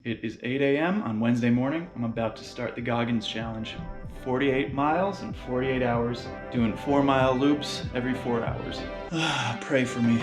It is 8 a.m. on Wednesday morning. I'm about to start the Goggins challenge. 48 miles in 48 hours, doing 4-mile loops every 4 hours. Pray for me.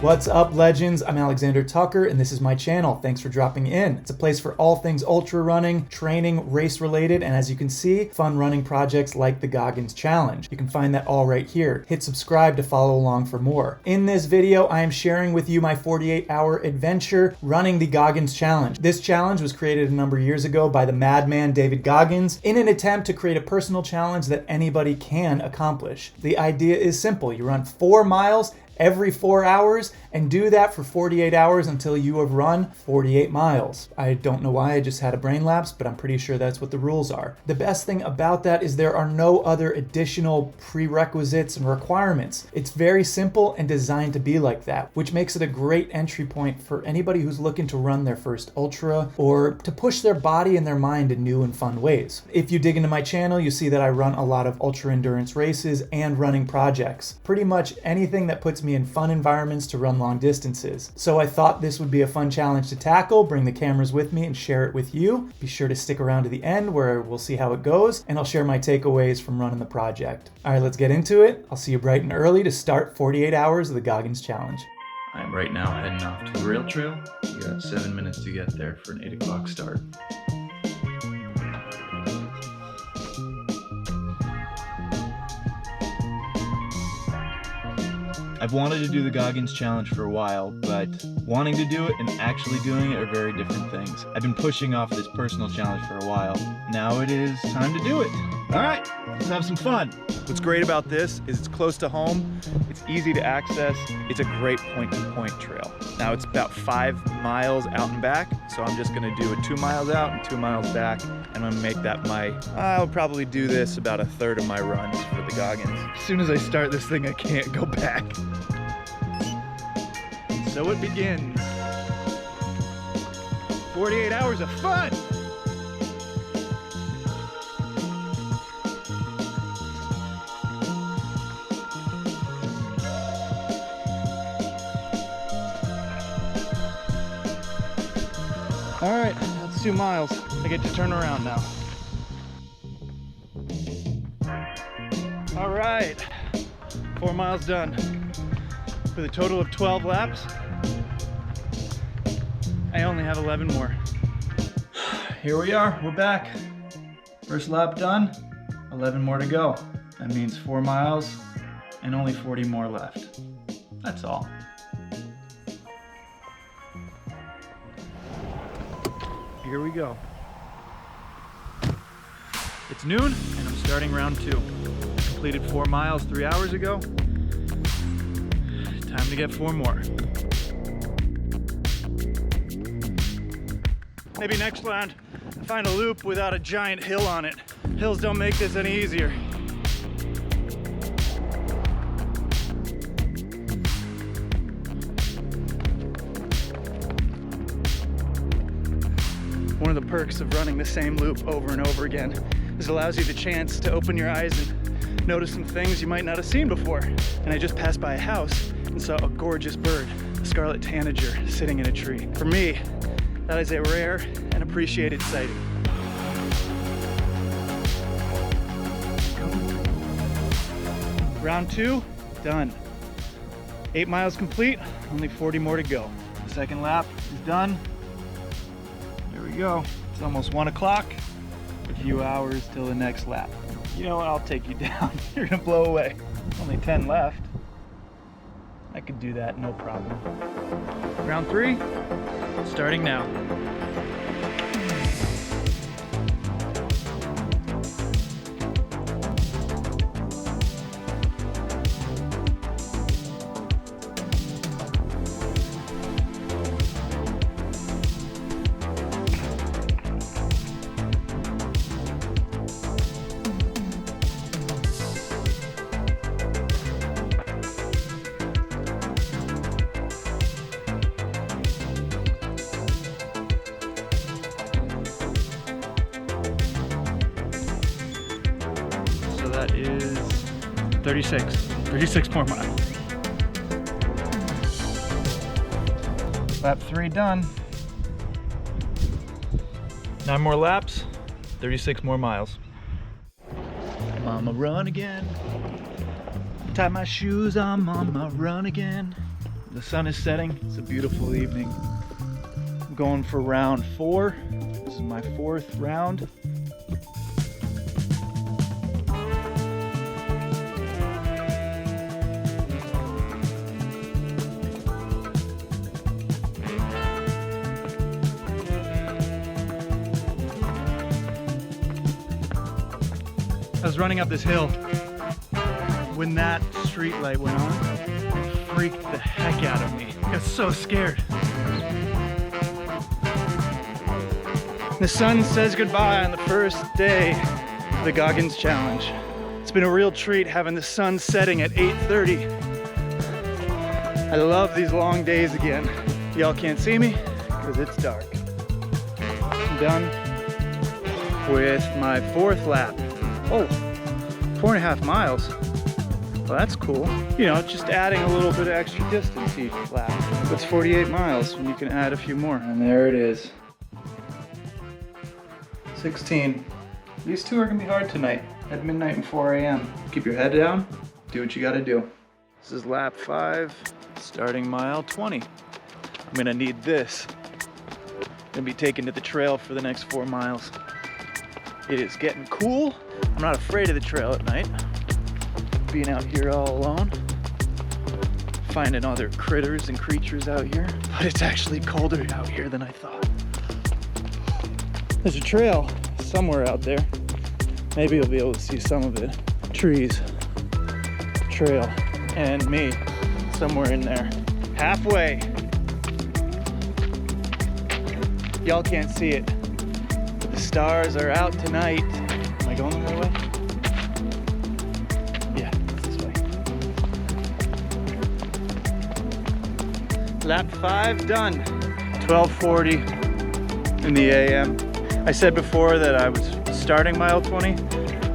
What's up, legends? I'm Alexander Tucker, and this is my channel. Thanks for dropping in. It's a place for all things ultra running, training, race related, and as you can see, fun running projects like the Goggins Challenge. You can find that all right here. Hit subscribe to follow along for more. In this video, I am sharing with you my 48-hour adventure running the Goggins Challenge. This challenge was created a number of years ago by the madman David Goggins in an attempt to create a personal challenge that anybody can accomplish. The idea is simple. You run 4 miles every 4 hours and do that for 48 hours until you have run 48 miles. I don't know why I just had a brain lapse, but I'm pretty sure that's what the rules are. The best thing about that is there are no other additional prerequisites and requirements. It's very simple and designed to be like that, which makes it a great entry point for anybody who's looking to run their first ultra or to push their body and their mind in new and fun ways. If you dig into my channel, you see that I run a lot of ultra endurance races and running projects. Pretty much anything that puts me in fun environments to run long distances. So I thought this would be a fun challenge to tackle, bring the cameras with me and share it with you. Be sure to stick around to the end where we'll see how it goes and I'll share my takeaways from running the project. All right, let's get into it. I'll see you bright and early to start 48 hours of the Goggins Challenge. I'm right now heading off to the rail trail. We got 7 minutes to get there for an 8 o'clock start. I've wanted to do the Goggins Challenge for a while, but wanting to do it and actually doing it are very different things. I've been pushing off this personal challenge for a while. Now it is time to do it. All right, let's have some fun. What's great about this is it's close to home, it's easy to access, it's a great point-to-point trail. Now it's about 5 miles out and back, so I'm just gonna do it 2 miles out and 2 miles back, and I'm gonna make that I'll probably do this about a third of my runs for the Goggins. As soon as I start this thing, I can't go back. So it begins. 48 hours of fun! All right, that's 2 miles. I get to turn around now. All right, 4 miles done. With a total of 12 laps, I only have 11 more. Here we are, we're back. First lap done, 11 more to go. That means 4 miles and only 40 more left. That's all. Here we go. It's noon and I'm starting round 2. Completed 4 miles 3 hours ago. Time to get 4 more. Maybe next round, I find a loop without a giant hill on it. Hills don't make this any easier. One of the perks of running the same loop over and over again is it allows you the chance to open your eyes and notice some things you might not have seen before. And I just passed by a house and saw a gorgeous bird, a scarlet tanager, sitting in a tree. For me, that is a rare and appreciated sighting. Round 2, done. 8 miles complete, only 40 more to go. The second lap is done. There we go. It's almost 1 o'clock. A few hours till the next lap. You know what, I'll take you down. You're gonna blow away. Only 10 left. I could do that, no problem. Round 3, starting now. 36 more miles. Lap 3 done. 9 more laps, 36 more miles. Mama run again. Tie my shoes on, mama run again. The sun is setting, it's a beautiful evening. I'm going for round 4. This is my 4th round. I was running up this hill when that street light went on. It freaked the heck out of me. I got so scared. The sun says goodbye on the first day of the Goggins Challenge. It's been a real treat having the sun setting at 8:30. I love these long days again. Y'all can't see me because it's dark. I'm done with my 4th lap. Oh, 4.5 miles. Well, that's cool. You know, just adding a little bit of extra distance each lap. That's 48 miles, and you can add a few more. And there it is. 16. These 2 are gonna be hard tonight, at midnight and 4 a.m. Keep your head down, do what you gotta do. This is lap 5, starting mile 20. I'm gonna need this. I'm gonna be taken to the trail for the next 4 miles. It is getting cool. I'm not afraid of the trail at night. Being out here all alone. Finding other critters and creatures out here. But it's actually colder out here than I thought. There's a trail somewhere out there. Maybe you'll be able to see some of it. Trees, trail, and me somewhere in there. Halfway. Y'all can't see it. The stars are out tonight. Am I going the right way? Yeah, it's this way. Lap 5 done. 12:40 in the AM. I said before that I was starting mile 20.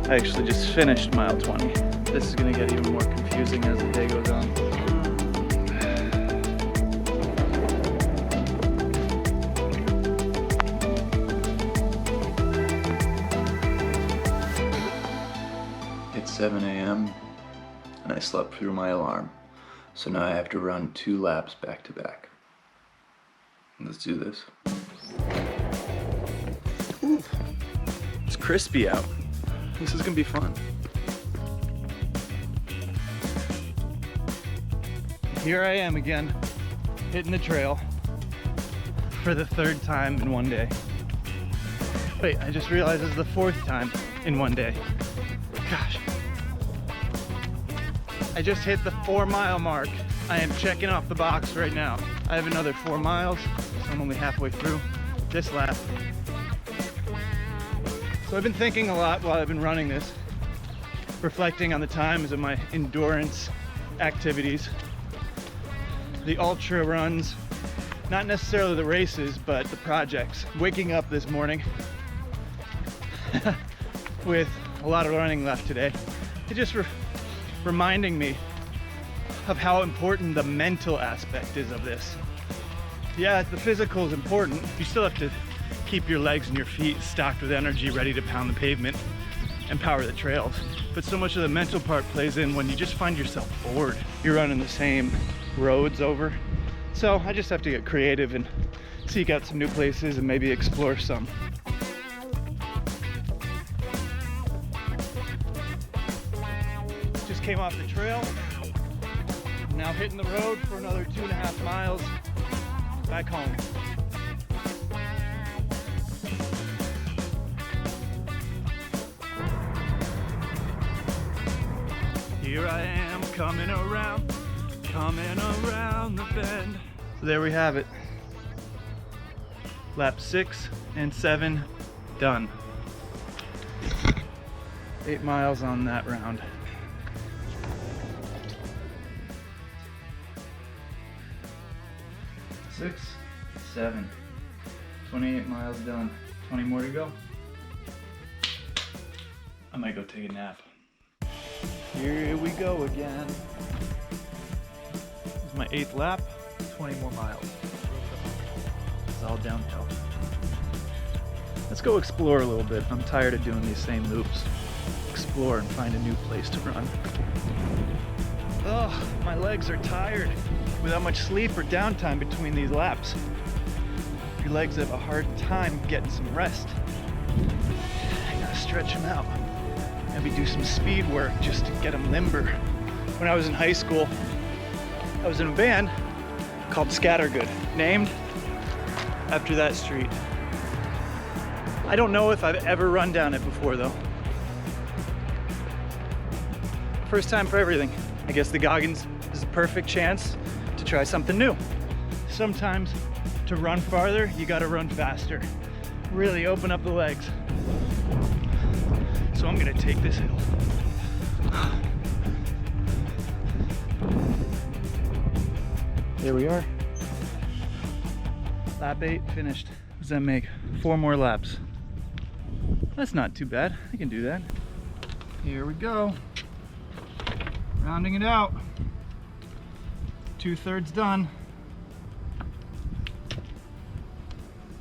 I actually just finished mile 20. This is gonna get even more confusing as the day goes on. It's 7 a.m. and I slept through my alarm. So now I have to run 2 laps back to back. Let's do this. Ooh, it's crispy out. This is gonna be fun. Here I am again, hitting the trail for the 3rd time in one day. Wait, I just realized this is the 4th time in one day. Gosh. I just hit the 4-mile mark. I am checking off the box right now. I have another 4 miles, so I'm only halfway through this lap. So I've been thinking a lot while I've been running this, reflecting on the times of my endurance activities, the ultra runs, not necessarily the races, but the projects. Waking up this morning with a lot of running left today, it just reminding me of how important the mental aspect is of this. Yeah, the physical is important. You still have to keep your legs and your feet stocked with energy, ready to pound the pavement and power the trails. But so much of the mental part plays in when you just find yourself bored. You're running the same roads over. So I just have to get creative and seek out some new places and maybe explore some. Just came off the trail. I'm now hitting the road for another 2.5 miles back home. Here I am coming around the bend. So there we have it. Lap 6 and 7 done. 8 miles on that round. Six, 7, 28 miles done. 20 more to go. I might go take a nap. Here we go again. This is my 8th lap, 20 more miles. It's all downhill. Let's go explore a little bit. I'm tired of doing these same loops. Explore and find a new place to run. Ugh, my legs are tired. Without much sleep or downtime between these laps, your legs have a hard time getting some rest. I gotta stretch them out. Maybe do some speed work just to get them limber. When I was in high school, I was in a band called Scattergood, named after that street. I don't know if I've ever run down it before though. First time for everything. I guess the Goggins is a perfect chance to try something new. Sometimes to run farther, you gotta run faster. Really open up the legs. So I'm gonna take this hill. There we are. Lap 8 finished. What does that make? 4 more laps. That's not too bad. I can do that. Here we go. Rounding it out. 2/3 done.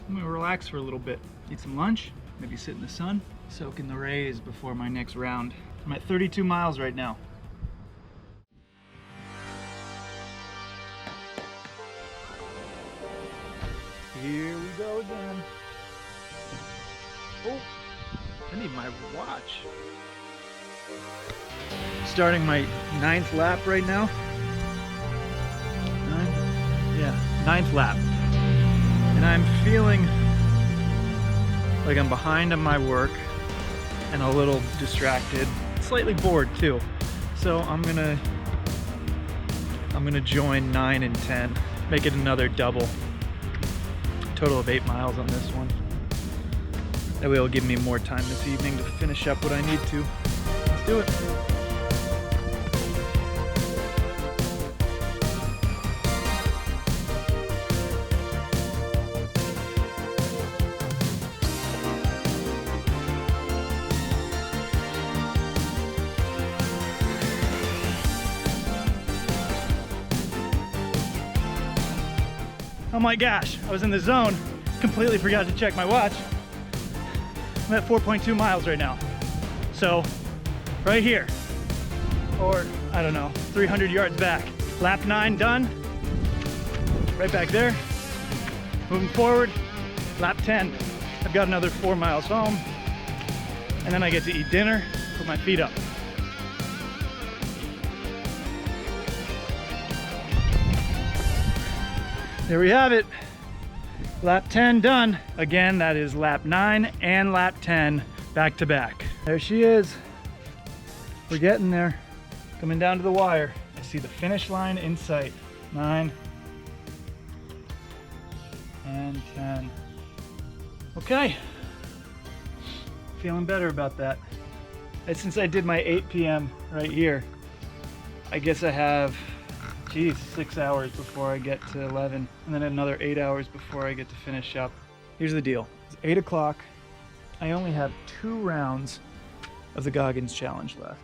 I'm gonna relax for a little bit. Eat some lunch, maybe sit in the sun, soak in the rays before my next round. I'm at 32 miles right now. Here we go again. Oh, I need my watch. Starting my 9th lap right now. 9th lap. And I'm feeling like I'm behind on my work and a little distracted, slightly bored too. So I'm gonna join 9 and 10, make it another double. Total of 8 miles on this one. That way it'll give me more time this evening to finish up what I need to. Let's do it. Oh my gosh, I was in the zone, completely forgot to check my watch. I'm at 4.2 miles right now. So, right here, or I don't know, 300 yards back. Lap 9 done, right back there. Moving forward, lap 10. I've got another 4 miles home, and then I get to eat dinner, put my feet up. There we have it. Lap 10 done. Again, that is lap 9 and lap 10 back to back. There she is. We're getting there. Coming down to the wire. I see the finish line in sight. 9 and 10. Okay. Feeling better about that. And since I did my 8 p.m. right here, I guess I have 6 hours before I get to 11, and then another 8 hours before I get to finish up. Here's the deal. It's 8 o'clock. I only have 2 rounds of the Goggins challenge left.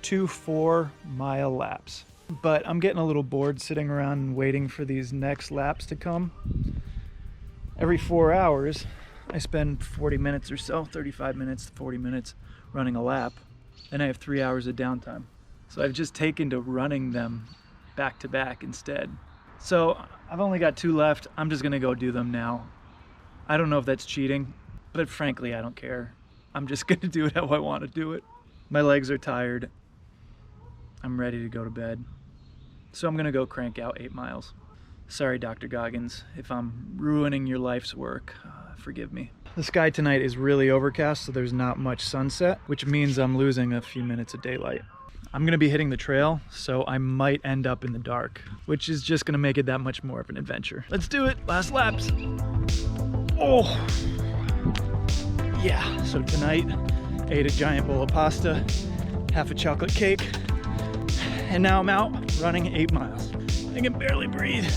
2 4-mile laps. But I'm getting a little bored sitting around and waiting for these next laps to come. Every 4 hours, I spend 40 minutes or so, 35 minutes, 40 minutes running a lap. Then I have 3 hours of downtime. So I've just taken to running them back to back instead. So I've only got 2 left. I'm just gonna go do them now. I don't know if that's cheating, but frankly, I don't care. I'm just gonna do it how I want to do it. My legs are tired. I'm ready to go to bed. So I'm gonna go crank out 8 miles. Sorry, Dr. Goggins, if I'm ruining your life's work, forgive me. The sky tonight is really overcast, so there's not much sunset, which means I'm losing a few minutes of daylight. I'm gonna be hitting the trail, so I might end up in the dark, which is just gonna make it that much more of an adventure. Let's do it, last laps. Oh, yeah, so tonight, ate a giant bowl of pasta, half a chocolate cake, and now I'm out running 8 miles. I can barely breathe.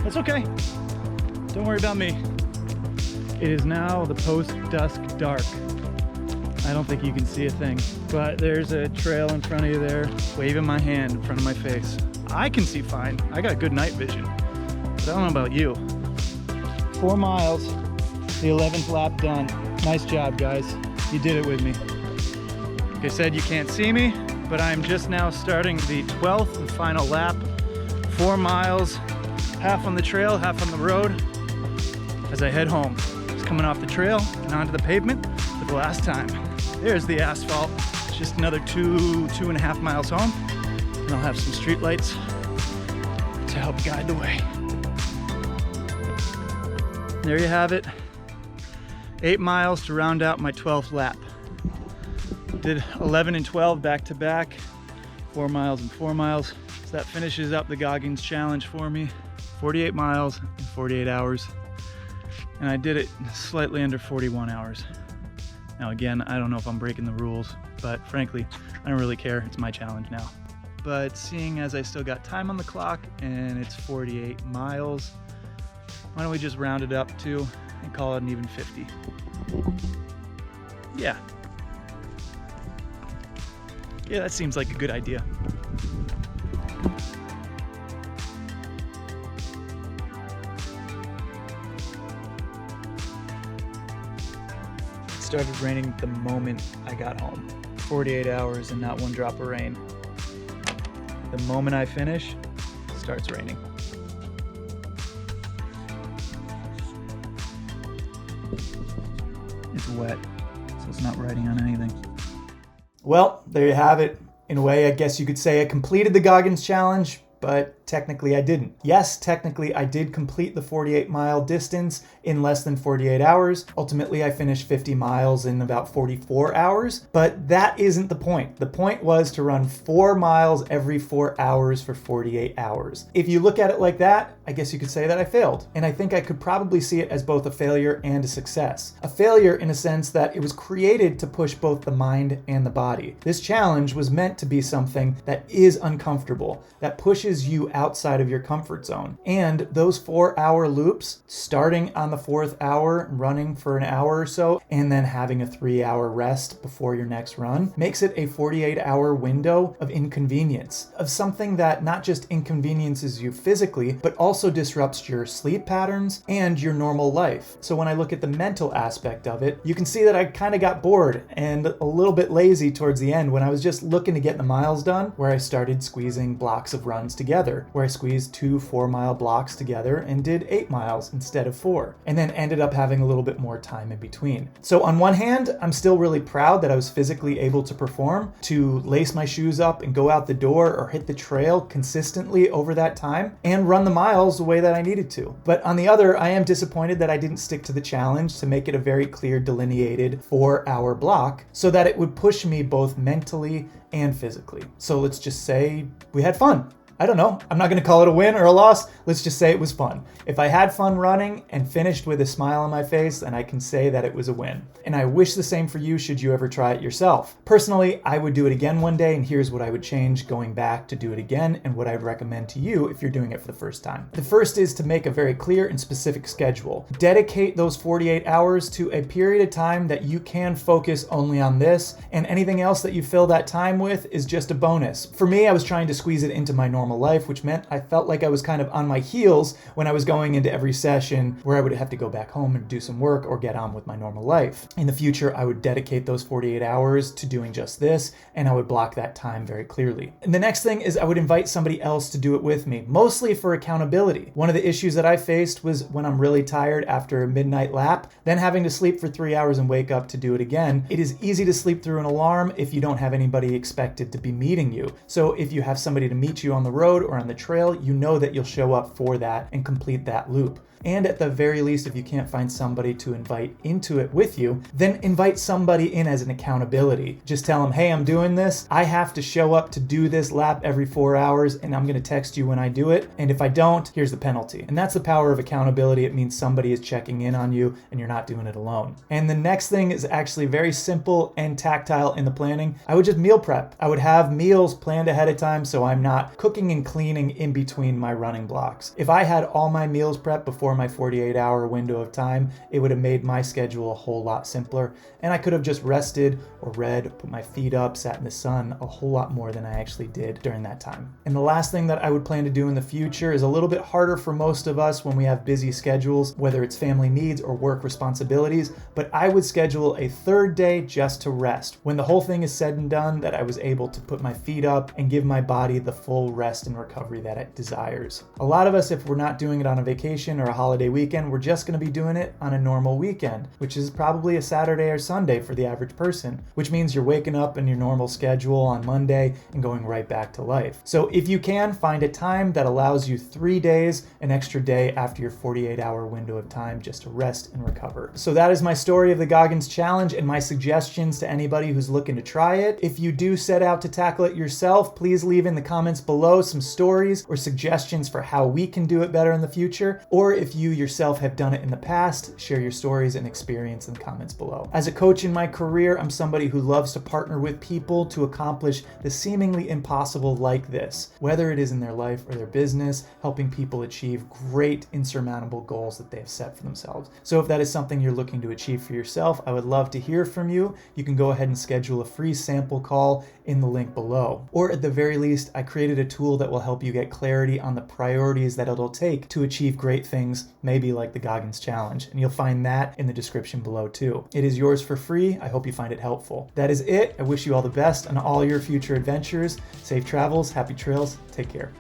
That's okay, don't worry about me. It is now the post-dusk dark. I don't think you can see a thing, but there's a trail in front of you there, waving my hand in front of my face. I can see fine. I got good night vision, but I don't know about you. 4 miles, the 11th lap done. Nice job, guys. You did it with me. Like I said, you can't see me, but I'm just now starting the 12th and final lap. 4 miles, half on the trail, half on the road, as I head home. Just coming off the trail and onto the pavement for the last time. There's the asphalt. It's just another 2.5 miles home, and I'll have some street lights to help guide the way. There you have it. 8 miles to round out my 12th lap. Did 11 and 12 back to back, 4 miles and 4 miles. So that finishes up the Goggins challenge for me. 48 miles in 48 hours. And I did it slightly under 41 hours. Now again, I don't know if I'm breaking the rules, but frankly, I don't really care. It's my challenge now. But seeing as I still got time on the clock and it's 48 miles, why don't we just round it up to and call it an even 50. Yeah, that seems like a good idea. It started raining the moment I got home. 48 hours and not one drop of rain. The moment I finish, it starts raining. It's wet, so it's not riding on anything. Well, there you have it. In a way, I guess you could say I completed the Goggins challenge, but technically I didn't. Yes, technically I did complete the 48-mile distance in less than 48 hours. Ultimately, I finished 50 miles in about 44 hours, but that isn't the point. The point was to run 4 miles every 4 hours for 48 hours. If you look at it like that, I guess you could say that I failed. And I think I could probably see it as both a failure and a success. A failure in a sense that it was created to push both the mind and the body. This challenge was meant to be something that is uncomfortable, that pushes you outside of your comfort zone. And those 4-hour loops, starting on the 4th hour, running for an hour or so, and then having a 3-hour rest before your next run, makes it a 48-hour window of inconvenience, of something that not just inconveniences you physically, but also disrupts your sleep patterns and your normal life. So when I look at the mental aspect of it, you can see that I kind of got bored and a little bit lazy towards the end when I was just looking to get the miles done, where I started squeezing blocks of runs together, where I squeezed 2 4-mile blocks together and did 8 miles instead of 4, and then ended up having a little bit more time in between. So on one hand, I'm still really proud that I was physically able to perform, to lace my shoes up and go out the door or hit the trail consistently over that time and run the miles the way that I needed to. But on the other, I am disappointed that I didn't stick to the challenge to make it a very clear delineated 4-hour block so that it would push me both mentally and physically. So let's just say we had fun. I don't know. I'm not going to call it a win or a loss. Let's just say it was fun. If I had fun running and finished with a smile on my face, then I can say that it was a win. And I wish the same for you should you ever try it yourself. Personally, I would do it again one day, and here's what I would change going back to do it again and what I'd recommend to you if you're doing it for the first time. The first is to make a very clear and specific schedule. Dedicate those 48 hours to a period of time that you can focus only on this, and anything else that you fill that time with is just a bonus. For me, I was trying to squeeze it into my normal life, which meant I felt like I was kind of on my heels when I was going into every session where I would have to go back home and do some work or get on with my normal life. In the future, I would dedicate those 48 hours to doing just this, and I would block that time very clearly. And the next thing is I would invite somebody else to do it with me, mostly for accountability. One of the issues that I faced was when I'm really tired after a midnight lap, then having to sleep for 3 hours and wake up to do it again. It is easy to sleep through an alarm if you don't have anybody expected to be meeting you. So if you have somebody to meet you on the road or on the trail, you know that you'll show up for that and complete that loop. And at the very least, if you can't find somebody to invite into it with you, then invite somebody in as an accountability. Just tell them, hey, I'm doing this. I have to show up to do this lap every 4 hours, and I'm going to text you when I do it. And if I don't, here's the penalty. And that's the power of accountability. It means somebody is checking in on you and you're not doing it alone. And the next thing is actually very simple and tactile in the planning. I would just meal prep. I would have meals planned ahead of time so I'm not cooking and cleaning in between my running blocks. If I had all my meals prepped before before my 48-hour window of time, it would have made my schedule a whole lot simpler, and I could have just rested or read, put my feet up, sat in the sun a whole lot more than I actually did during that time. And the last thing that I would plan to do in the future is a little bit harder for most of us when we have busy schedules, whether it's family needs or work responsibilities, but I would schedule a third day just to rest. When the whole thing is said and done, that I was able to put my feet up and give my body the full rest and recovery that it desires. A lot of us, if we're not doing it on a vacation or a holiday weekend, we're just going to be doing it on a normal weekend, which is probably a Saturday or Sunday for the average person, which means you're waking up in your normal schedule on Monday and going right back to life. So if you can, find a time that allows you 3 days, an extra day after your 48-hour window of time just to rest and recover. So that is my story of the Goggins Challenge and my suggestions to anybody who's looking to try it. If you do set out to tackle it yourself, please leave in the comments below some stories or suggestions for how we can do it better in the future. Or if you yourself have done it in the past, share your stories and experience in the comments below. As a coach in my career, I'm somebody who loves to partner with people to accomplish the seemingly impossible like this, whether it is in their life or their business, helping people achieve great insurmountable goals that they have set for themselves. So if that is something you're looking to achieve for yourself, I would love to hear from you. You can go ahead and schedule a free sample call in the link below. Or at the very least, I created a tool that will help you get clarity on the priorities that it'll take to achieve great things, maybe like the Goggins Challenge. And you'll find that in the description below too. It is yours for free. I hope you find it helpful. That is it. I wish you all the best on all your future adventures. Safe travels, happy trails. Take care.